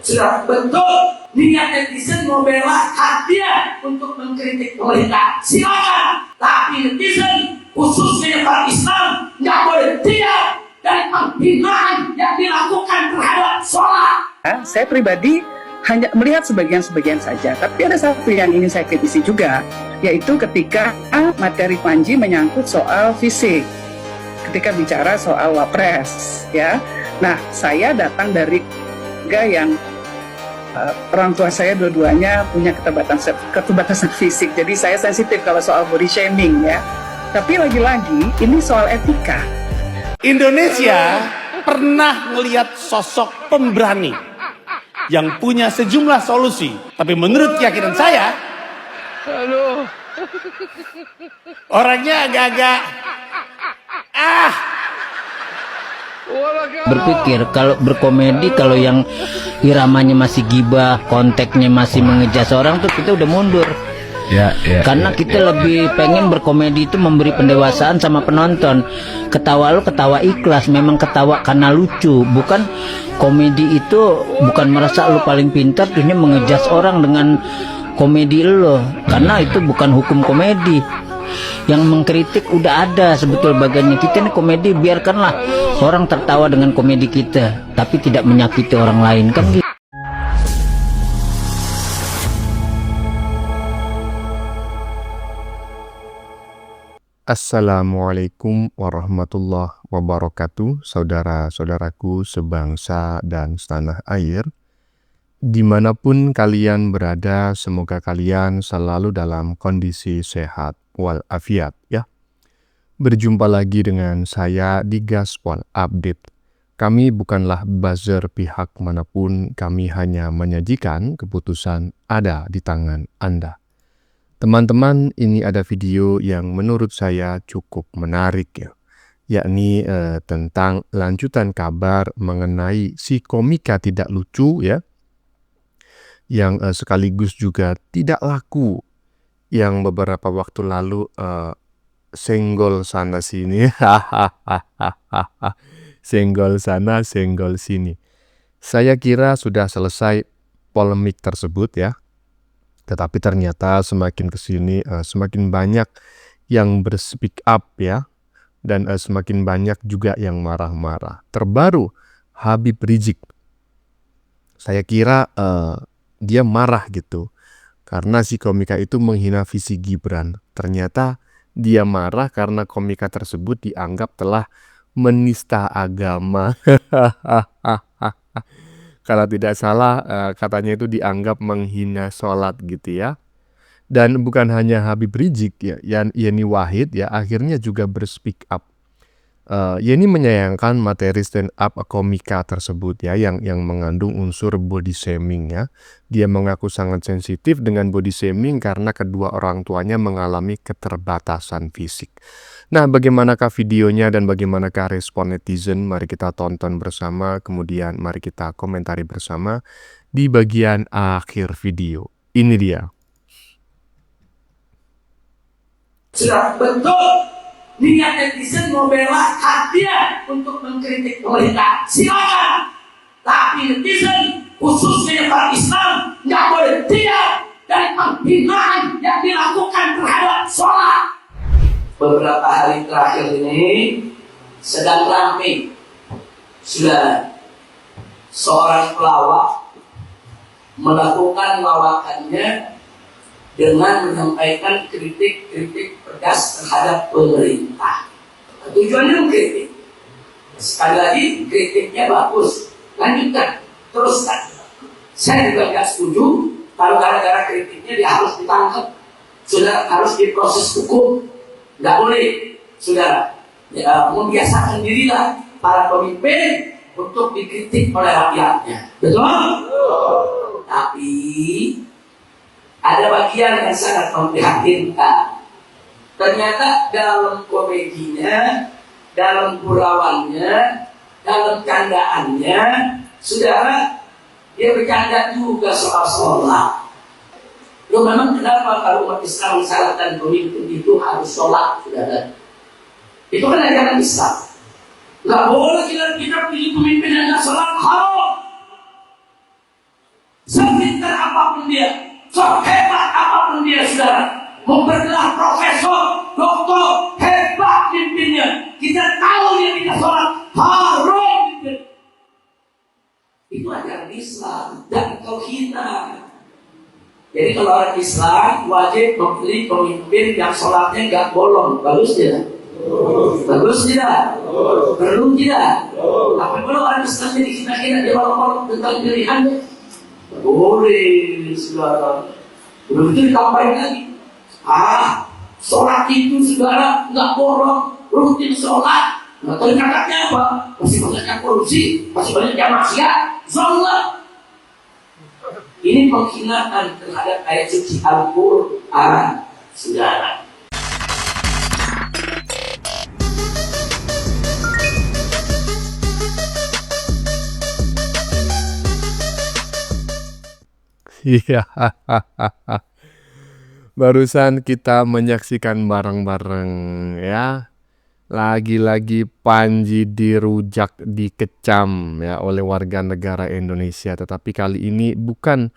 Sudah betul niat netizen mau bela hak dia untuk mengkritik pemerintah, silakan. Tapi netizen khususnya para Islam nggak boleh diam dari penghinaan yang dilakukan terhadap sholat. Saya pribadi hanya melihat sebagian-sebagian saja, tapi ada satu yang ingin saya kritisi juga, yaitu ketika materi Panji menyangkut soal fisik, ketika bicara soal wapres, ya. Nah, saya datang dari keluarga yang orang tua saya dua-duanya punya keterbatasan fisik, jadi saya sensitif kalau soal body shaming, ya. Tapi lagi-lagi ini soal etika. Indonesia pernah melihat sosok pemberani yang punya sejumlah solusi, tapi menurut keyakinan saya, orangnya agak-agak berpikir kalau berkomedi, kalau yang iramanya masih gibah, konteksnya masih mengejas orang tuh kita udah mundur. Karena kita lebih pengen berkomedi itu memberi pendewasaan sama penonton. Ketawa lu ketawa ikhlas, memang ketawa karena lucu, bukan komedi itu bukan merasa lu paling pintar terusnya mengejas orang dengan komedi lo, karena itu bukan hukum komedi. Yang mengkritik udah ada sebetul bagiannya. Kita ini komedi, biarkanlah orang tertawa dengan komedi kita, tapi tidak menyakiti orang lain, kan gitu. Assalamualaikum warahmatullahi wabarakatuh, saudara-saudaraku sebangsa dan setanah air. Dimanapun kalian berada, semoga kalian selalu dalam kondisi sehat walafiat, ya. Berjumpa lagi dengan saya di Gaspol Update. Kami bukanlah buzzer pihak manapun, kami hanya menyajikan keputusan ada di tangan Anda. Teman-teman, ini ada video yang menurut saya cukup menarik, ya, yakni tentang lanjutan kabar mengenai si komika tidak lucu, ya, yang sekaligus juga tidak laku, yang beberapa waktu lalu senggol sana sini, senggol sana, senggol sini. Saya kira sudah selesai polemik tersebut, ya. Tetapi ternyata semakin kesini semakin banyak yang berspeak up, ya, dan semakin banyak juga yang marah-marah. Terbaru Habib Rizik, saya kira dia marah gitu karena si komika itu menghina visi Gibran. Ternyata dia marah karena komika tersebut dianggap telah menista agama. Kalau tidak salah katanya itu dianggap menghina sholat gitu, ya. Dan bukan hanya Habib Rizik, ya, Yeni Wahid, ya, akhirnya juga berspeak up. Yeni menyayangkan materi stand up komika tersebut, ya, yang mengandung unsur body shaming, ya. Dia mengaku sangat sensitif dengan body shaming karena kedua orang tuanya mengalami keterbatasan fisik. Nah, bagaimanakah videonya dan bagaimanakah respon netizen? Mari kita tonton bersama, kemudian mari kita komentari bersama di bagian akhir video. Ini dia. Sudah betul niat netizen mau bela hak dia untuk mengkritik pemerintah, silakan. Tapi netizen khususnya para Islam nggak boleh diam dari penghinaan yang dilakukan terhadap sholat. Beberapa hari terakhir ini sedang ramai, sudah seorang pelawak melakukan lawakannya dengan menyampaikan kritik-kritik pedas terhadap pemerintah. Tujuannya mengkritik. Sekali lagi kritiknya bagus, lanjutkan, teruskan. Saya juga tidak setuju kalau gara-gara kritiknya dia harus ditangkap, sudah harus diproses hukum. Nggak boleh, saudara. Ya, membiasakan dirilah para pemimpin untuk dikritik oleh rakyatnya. Betul? Tapi ada bagian yang sangat memprihatinkan. Ternyata dalam komedinya, dalam gurauannya, dalam candaannya, saudara, dia bercanda juga soal sholat. Loh, memang kenapa kalau umat Islam mensyaratkan pemimpin itu harus sholat, saudara? Itu kan ajaran Islam. Nggak boleh kita pilih pemimpin yang nggak sholat, haram. dia, sehebat apapun dia, saudara, mempergelar profesor, doktor, hebat pimpinnya, kita tahu dia tidak sholat, haram pimpin. Itu ajaran Islam dan tauhidnya. Jadi kalau orang Islam wajib memilih pemimpin yang sholatnya nggak bolong. Bagus tidak? Bagus tidak? Perlu tidak? Tapi kalau orang Islam jadi kita dia bolong tentang pilihannya, boleh, saudara. Belum itu ditambahin lagi. Sholat itu, saudara, nggak bolong, rutin sholat. Nah, ternyata apa? Masih banyak korupsi, masih banyak yang maksiat, sholat. Ini penghinaan terhadap ayat suci Al-Quran, saudara. Iya, barusan kita menyaksikan bareng-bareng ya. Lagi-lagi Panji dirujak, dikecam ya oleh warga negara Indonesia. Tetapi kali ini bukan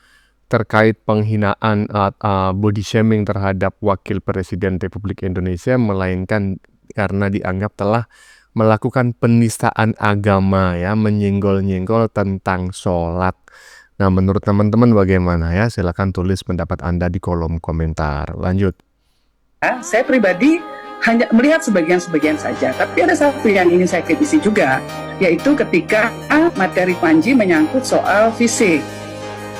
terkait penghinaan body shaming terhadap Wakil Presiden Republik Indonesia, melainkan karena dianggap telah melakukan penistaan agama ya, menyenggol-nyenggol tentang sholat. Nah, menurut teman-teman bagaimana ya? Silakan tulis pendapat Anda di kolom komentar. Lanjut. Saya pribadi hanya melihat sebagian-sebagian saja, tapi ada satu yang ingin saya kritisi juga, yaitu ketika materi Panji menyangkut soal fisik,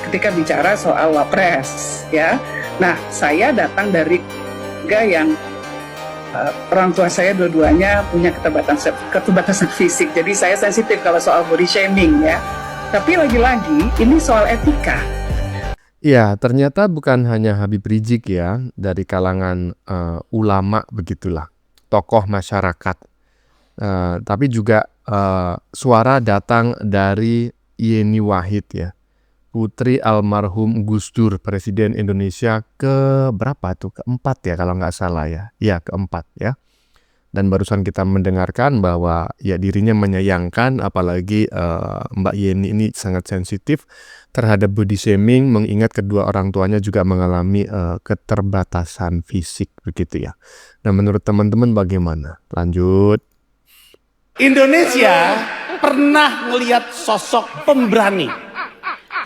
ketika bicara soal wapres, ya. Nah, saya datang dari keluarga yang orang tua saya dua-duanya punya keterbatasan fisik, jadi saya sensitif kalau soal body shaming, ya. Tapi lagi-lagi ini soal etika. Ya, ternyata bukan hanya Habib Rizik ya, dari kalangan ulama begitulah, tokoh masyarakat. Tapi juga suara datang dari Yeni Wahid ya, putri almarhum Gus Dur, Presiden Indonesia keempat ya kalau nggak salah ya. Ya, keempat ya. Dan barusan kita mendengarkan bahwa ya dirinya menyayangkan, apalagi Mbak Yeni ini sangat sensitif terhadap body shaming, mengingat kedua orang tuanya juga mengalami keterbatasan fisik begitu ya. Nah, menurut teman-teman bagaimana? Lanjut. Indonesia pernah melihat sosok pemberani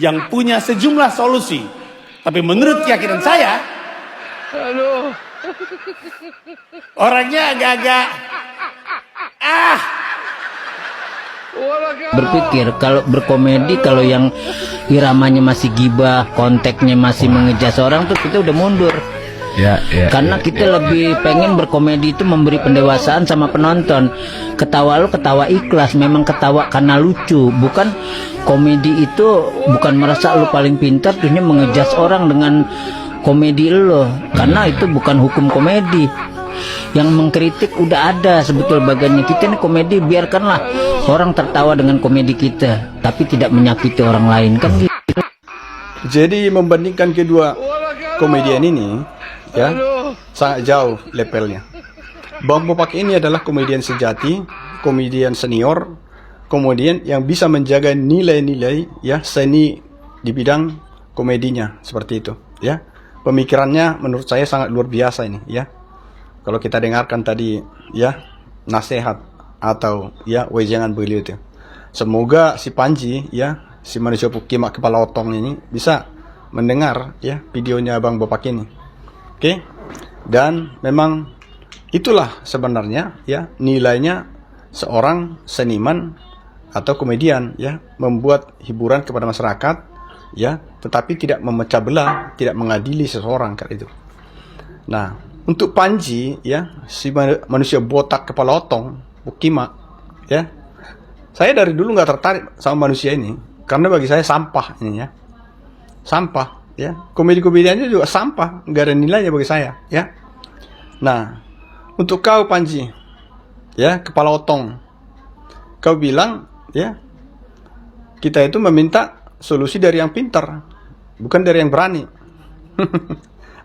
yang punya sejumlah solusi. Tapi menurut keyakinan saya, orangnya agak-agak berpikir kalau berkomedi, kalau yang iramanya masih gibah, konteksnya masih mengejas orang tuh kita udah mundur. Karena kita lebih pengen berkomedi itu memberi pendewasaan sama penonton. Ketawa lu ketawa ikhlas, memang ketawa karena lucu, bukan komedi itu bukan merasa lu paling pintar terusnya mengejas orang dengan komedi lo, karena itu bukan hukum komedi. Yang mengkritik udah ada sebetulnya bagiannya. Kita ini komedi, biarkanlah orang tertawa dengan komedi kita, tapi tidak menyakiti orang lain, kan gitu. Jadi membandingkan kedua komedian ini ya, sangat jauh levelnya. Bang Bopak ini adalah komedian sejati, komedian senior, komedian yang bisa menjaga nilai-nilai ya seni di bidang komedinya, seperti itu ya. Pemikirannya menurut saya sangat luar biasa ini ya. Kalau kita dengarkan tadi ya nasihat atau ya wejangan beliau itu, semoga si Panji ya, si manusia pukimak kepala otong ini bisa mendengar ya videonya Bang Bopak ini. Oke? Dan memang itulah sebenarnya ya nilainya seorang seniman atau komedian ya, membuat hiburan kepada masyarakat ya, tetapi tidak memecah belah, tidak mengadili seseorang kayak itu. Nah, untuk Panji ya, si manusia botak kepala otong, Bukima ya, saya dari dulu nggak tertarik sama manusia ini karena bagi saya sampah ini ya, sampah ya, komedi-komediannya juga sampah, nggak ada nilainya bagi saya ya. Nah, untuk kau Panji ya, kepala otong, kau bilang ya, kita itu meminta solusi dari yang pintar, bukan dari yang berani.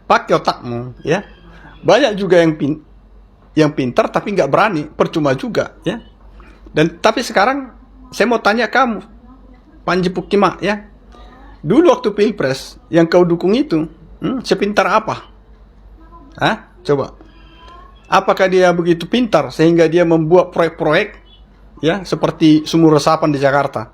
Pakai otakmu ya. Banyak juga yang pintar tapi nggak berani, percuma juga ya. Dan tapi sekarang saya mau tanya kamu, Panji Pukima ya, Dulu waktu Pilpres yang kau dukung itu, sepintar apa? Hah? Coba. Apakah dia begitu pintar sehingga dia membuat proyek-proyek ya seperti sumur resapan di Jakarta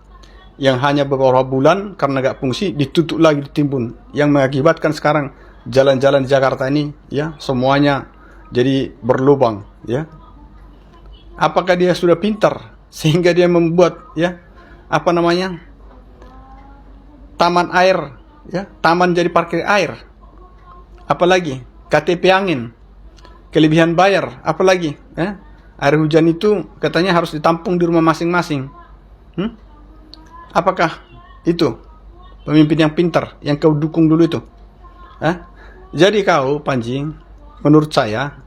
yang hanya beberapa bulan karena gak fungsi ditutup lagi, ditimbun, yang mengakibatkan sekarang jalan-jalan di Jakarta ini ya semuanya jadi berlubang ya. Apakah dia sudah pintar sehingga dia membuat ya taman air ya, taman jadi parkir air, apalagi KTP angin, kelebihan bayar, apalagi ya, air hujan itu katanya harus ditampung di rumah masing-masing. Apakah itu pemimpin yang pintar yang kau dukung dulu itu? Jadi kau, Panji, menurut saya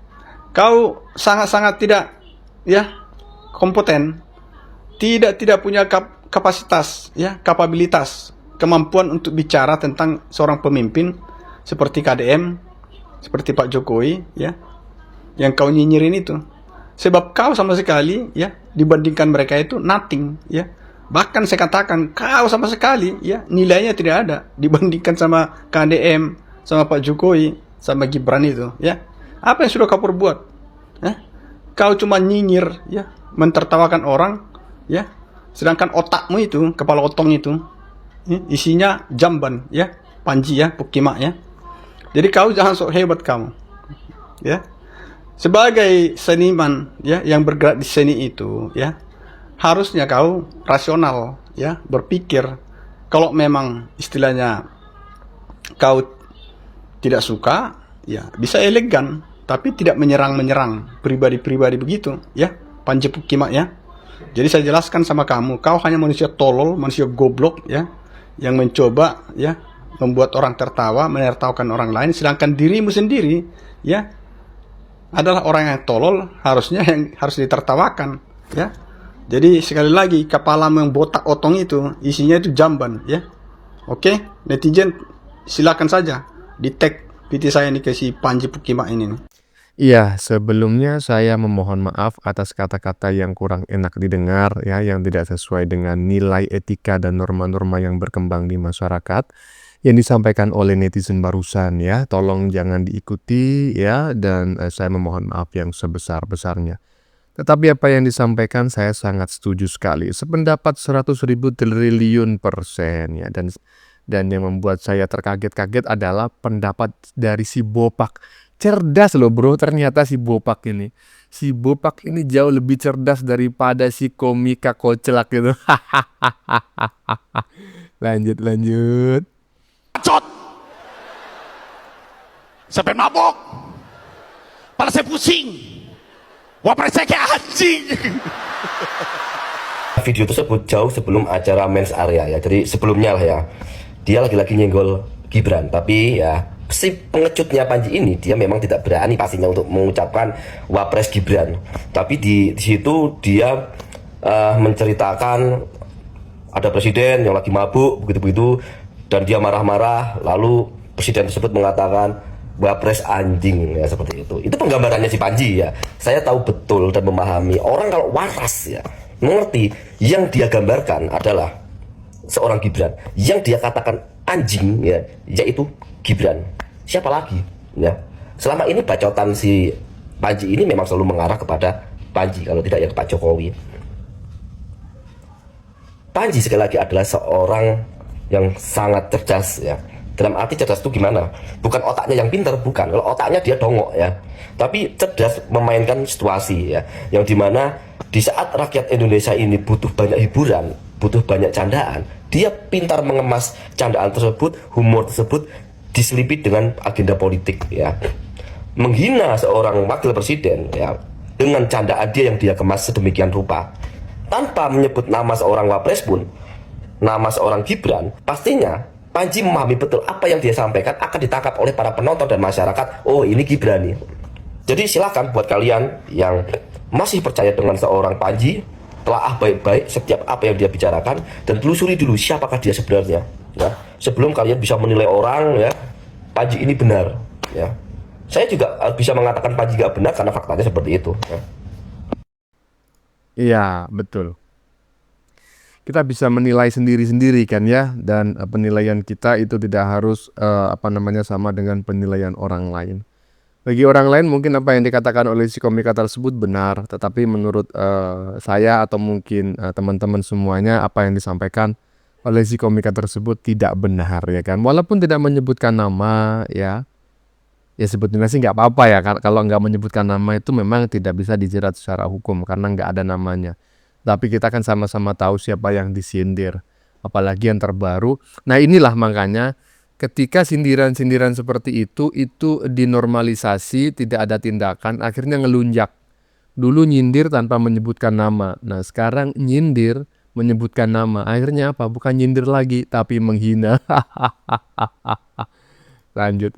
kau sangat-sangat tidak ya kompeten, tidak punya kapasitas ya, kapabilitas, kemampuan untuk bicara tentang seorang pemimpin seperti KDM, seperti Pak Jokowi ya, yang kau nyinyirin itu. Sebab kau sama sekali ya dibandingkan mereka itu nothing ya. Bahkan saya katakan kau sama sekali ya nilainya tidak ada dibandingkan sama KDM, sama Pak Jokowi, sama Gibran itu ya. Apa yang sudah kau perbuat? Kau cuma nyinyir ya, mentertawakan orang ya. Sedangkan otakmu itu, kepala otong itu isinya jamban ya, Panji ya, Pukimak ya. Jadi kau jangan sok hebat kamu ya. Sebagai seniman ya yang bergerak di seni itu ya, harusnya kau rasional ya, berpikir. Kalau memang istilahnya kau tidak suka ya, bisa elegan tapi tidak menyerang pribadi-pribadi begitu ya, Panji Pukimak ya. Jadi saya jelaskan sama kamu, kau hanya manusia tolol, manusia goblok ya, yang mencoba ya membuat orang tertawa, menertawakan orang lain, sedangkan dirimu sendiri ya adalah orang yang tolol, harusnya yang harus ditertawakan ya. Jadi sekali lagi, kepalamu yang botak otong itu isinya itu jamban ya. Oke, netizen silakan saja di tag PT saya nih ke si Panji Pukimak ini nih. Iya, sebelumnya saya memohon maaf atas kata-kata yang kurang enak didengar ya, yang tidak sesuai dengan nilai etika dan norma-norma yang berkembang di masyarakat yang disampaikan oleh netizen barusan ya. Tolong jangan diikuti ya, dan saya memohon maaf yang sebesar-besarnya. Tetapi apa yang disampaikan saya sangat setuju sekali. Sependapat 100.000 triliun persen ya, dan yang membuat saya terkaget-kaget adalah pendapat dari si Bopak. Cerdas loh bro, ternyata si Bopak ini. Si Bopak ini jauh lebih cerdas daripada si komika koclak gitu. Lanjut. Bacot. Sampai mabok. Kepala saya pusing. Wapres saya kayak anjing. Video tersebut jauh sebelum acara Men's Area ya. Jadi sebelumnya lah ya. Dia lagi-lagi nyenggol Gibran, tapi ya si pengecutnya Panji ini dia memang tidak berani pastinya untuk mengucapkan Wapres Gibran. Tapi di situ dia menceritakan ada presiden yang lagi mabuk begitu-begitu, dan dia marah-marah, lalu presiden tersebut mengatakan Wapres anjing ya, seperti itu. Itu penggambarannya si Panji ya. Saya tahu betul dan memahami orang kalau waras ya, mengerti yang dia gambarkan adalah seorang Gibran. Yang dia katakan anjing ya, yaitu Gibran. Siapa lagi ya? Selama ini bacotan si Panji ini memang selalu mengarah kepada Panji, kalau tidak ya ke Pak Jokowi. Panji sekali lagi adalah seorang yang sangat cerdas ya. Dalam arti cerdas itu gimana? Bukan otaknya yang pintar, bukan. Kalau otaknya dia dongok ya. Tapi cerdas memainkan situasi ya. Yang dimana di saat rakyat Indonesia ini butuh banyak hiburan, butuh banyak candaan, dia pintar mengemas candaan tersebut, humor tersebut diselipit dengan agenda politik ya. Menghina seorang wakil presiden ya, dengan candaan dia yang dia kemas sedemikian rupa. Tanpa menyebut nama seorang wapres pun, nama seorang Gibran, pastinya Panji memahami betul apa yang dia sampaikan akan ditangkap oleh para penonton dan masyarakat. Oh, ini Gibran nih. Jadi silakan buat kalian yang masih percaya dengan seorang Panji, telaah baik-baik setiap apa yang dia bicarakan dan telusuri dulu siapakah dia sebenarnya ya. Sebelum kalian bisa menilai orang ya, Panji ini benar ya. Saya juga bisa mengatakan Panji gak benar karena faktanya seperti itu ya. Iya, betul. kita bisa menilai sendiri-sendiri kan ya, dan penilaian kita itu tidak harus sama dengan penilaian orang lain. Bagi orang lain mungkin apa yang dikatakan oleh si komika tersebut benar, tetapi menurut saya atau mungkin teman-teman semuanya, apa yang disampaikan oleh si komika tersebut tidak benar ya kan. Walaupun tidak menyebutkan nama ya sebetulnya sih nggak apa-apa ya, kalau nggak menyebutkan nama itu memang tidak bisa dijerat secara hukum karena nggak ada namanya. Tapi kita kan sama-sama tahu siapa yang disindir, apalagi yang terbaru. Nah inilah makanya ketika sindiran-sindiran seperti itu dinormalisasi, tidak ada tindakan, akhirnya ngelunjak. Dulu nyindir tanpa menyebutkan nama, nah sekarang nyindir menyebutkan nama, akhirnya apa? Bukan nyindir lagi, tapi menghina. Lanjut.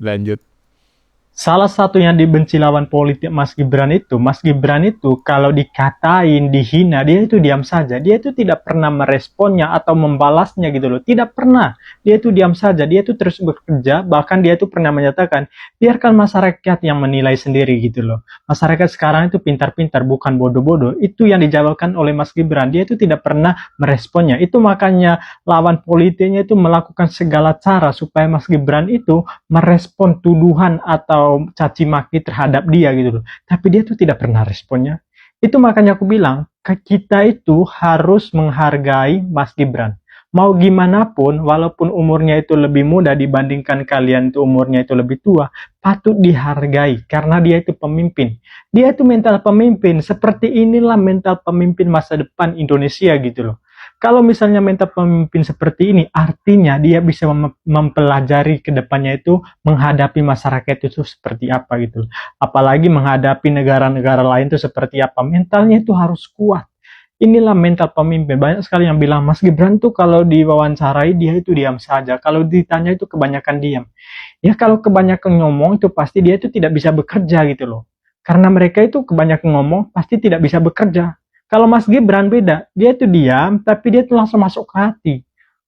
Salah satu yang dibenci lawan politik Mas Gibran itu kalau dikatain, dihina, dia itu diam saja. Dia itu tidak pernah meresponnya atau membalasnya gitu loh. Tidak pernah. Dia itu diam saja. Dia itu terus bekerja. Bahkan dia itu pernah menyatakan, biarkan masyarakat yang menilai sendiri gitu loh. Masyarakat sekarang itu pintar-pintar, bukan bodoh-bodoh. Itu yang dijawabkan oleh Mas Gibran. Dia itu tidak pernah meresponnya. Itu makanya lawan politiknya itu melakukan segala cara supaya Mas Gibran itu merespon tuduhan atau caci maki terhadap dia gitu loh. Tapi dia tuh tidak pernah responnya. Itu makanya aku bilang, kita itu harus menghargai Mas Gibran. Mau gimana pun, walaupun umurnya itu lebih muda dibandingkan kalian itu umurnya itu lebih tua, patut dihargai karena dia itu pemimpin. Dia itu mental pemimpin. Seperti inilah mental pemimpin masa depan Indonesia gitu loh. Kalau misalnya mental pemimpin seperti ini, artinya dia bisa mempelajari ke depannya itu menghadapi masyarakat itu seperti apa gitu. Apalagi menghadapi negara-negara lain itu seperti apa. Mentalnya itu harus kuat. Inilah mental pemimpin. Banyak sekali yang bilang, Mas Gibran tuh kalau diwawancarai dia itu diam saja. Kalau ditanya itu kebanyakan diam. Ya kalau kebanyakan ngomong itu pasti dia itu tidak bisa bekerja gitu loh. Karena mereka itu kebanyakan ngomong pasti tidak bisa bekerja. Kalau Mas Gibran beda, dia itu diam, tapi dia itu langsung masuk ke hati.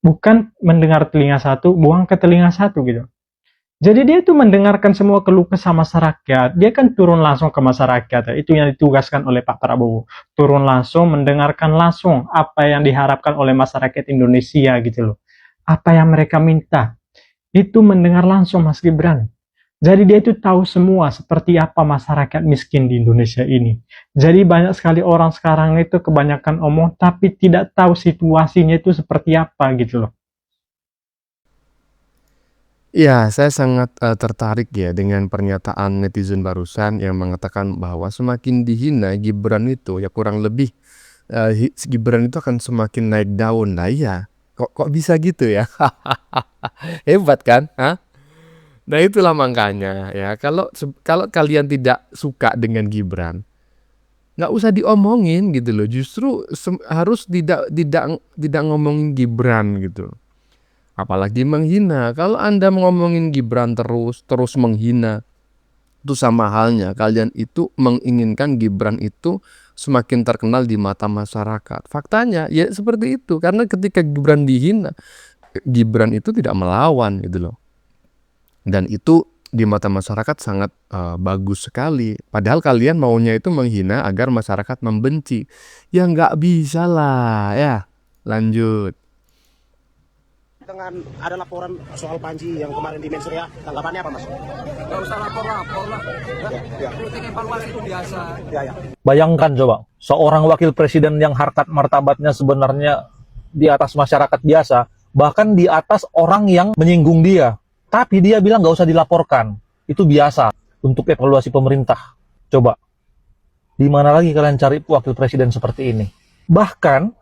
Bukan mendengar telinga satu, buang ke telinga satu gitu. Jadi dia itu mendengarkan semua keluh kesah masyarakat. Dia kan turun langsung ke masyarakat. Itu yang ditugaskan oleh Pak Prabowo. Turun langsung, mendengarkan langsung apa yang diharapkan oleh masyarakat Indonesia gitu loh. Apa yang mereka minta. Itu mendengar langsung Mas Gibran. Jadi dia itu tahu semua seperti apa masyarakat miskin di Indonesia ini. Jadi banyak sekali orang sekarang itu kebanyakan omong tapi tidak tahu situasinya itu seperti apa gitu loh. Ya, saya sangat tertarik ya dengan pernyataan netizen barusan yang mengatakan bahwa semakin dihina Gibran itu ya kurang lebih Gibran itu akan semakin naik daun. Nah iya, kok bisa gitu ya? Hebat kan? Hah? Nah itulah makanya ya kalau kalian tidak suka dengan Gibran, nggak usah diomongin gitu loh. Justru harus tidak ngomongin Gibran gitu. Apalagi menghina. Kalau Anda ngomongin Gibran terus menghina, itu sama halnya kalian itu menginginkan Gibran itu semakin terkenal di mata masyarakat. Faktanya ya seperti itu. Karena ketika Gibran dihina, Gibran itu tidak melawan gitu loh. Dan itu di mata masyarakat sangat bagus sekali. Padahal kalian maunya itu menghina agar masyarakat membenci. Ya nggak bisa lah ya. Lanjut. Dengan ada laporan soal Panji yang kemarin di Mensria, tanggapannya apa Mas? Nggak usah lapor lah. Kritik evaluasi itu biasa. Ya. Bayangkan coba, seorang wakil presiden yang harkat martabatnya sebenarnya di atas masyarakat biasa, bahkan di atas orang yang menyinggung dia. Tapi dia bilang nggak usah dilaporkan. Itu biasa untuk evaluasi pemerintah. Coba, di mana lagi kalian cari wakil presiden seperti ini? Bahkan,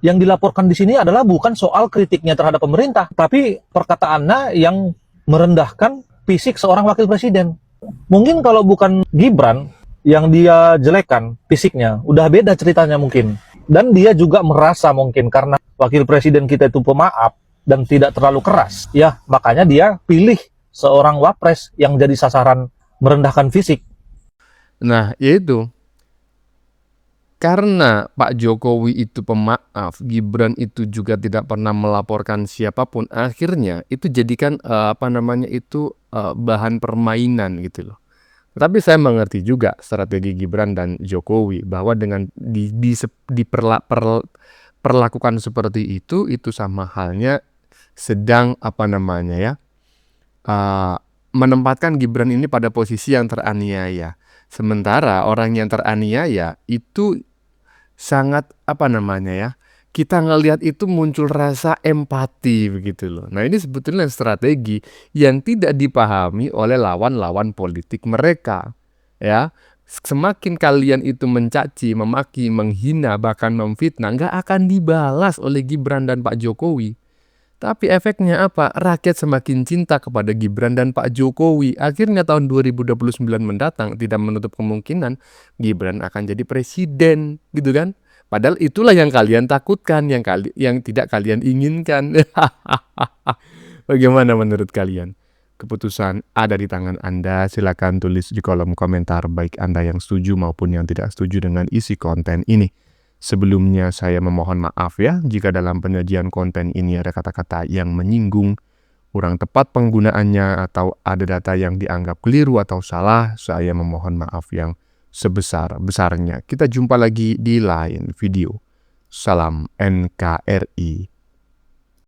yang dilaporkan di sini adalah bukan soal kritiknya terhadap pemerintah, tapi perkataannya yang merendahkan fisik seorang wakil presiden. Mungkin kalau bukan Gibran yang dia jelekan fisiknya, udah beda ceritanya mungkin. Dan dia juga merasa mungkin karena wakil presiden kita itu pemaaf, dan tidak terlalu keras, ya makanya dia pilih seorang wapres yang jadi sasaran merendahkan fisik. Nah yaitu karena Pak Jokowi itu pemaaf, Gibran itu juga tidak pernah melaporkan siapapun, akhirnya itu jadikan bahan permainan gitu loh. Tapi saya mengerti juga strategi Gibran dan Jokowi bahwa dengan perlakukan seperti itu sama halnya sedang menempatkan Gibran ini pada posisi yang teraniaya. Sementara orang yang teraniaya itu sangat kita ngelihat itu muncul rasa empati begitu loh. Nah, ini sebetulnya strategi yang tidak dipahami oleh lawan-lawan politik mereka, ya. Semakin kalian itu mencaci, memaki, menghina, bahkan memfitnah, nggak akan dibalas oleh Gibran dan Pak Jokowi. Tapi efeknya apa? Rakyat semakin cinta kepada Gibran dan Pak Jokowi. Akhirnya tahun 2029 mendatang tidak menutup kemungkinan Gibran akan jadi presiden, gitu kan? Padahal itulah yang kalian takutkan, yang tidak kalian inginkan. Bagaimana menurut kalian? Keputusan ada di tangan Anda. Silakan tulis di kolom komentar baik Anda yang setuju maupun yang tidak setuju dengan isi konten ini. Sebelumnya saya memohon maaf ya jika dalam penyajian konten ini ada kata-kata yang menyinggung, kurang tepat penggunaannya, atau ada data yang dianggap keliru atau salah. Saya memohon maaf yang sebesar-besarnya. Kita jumpa lagi di lain video. Salam NKRI.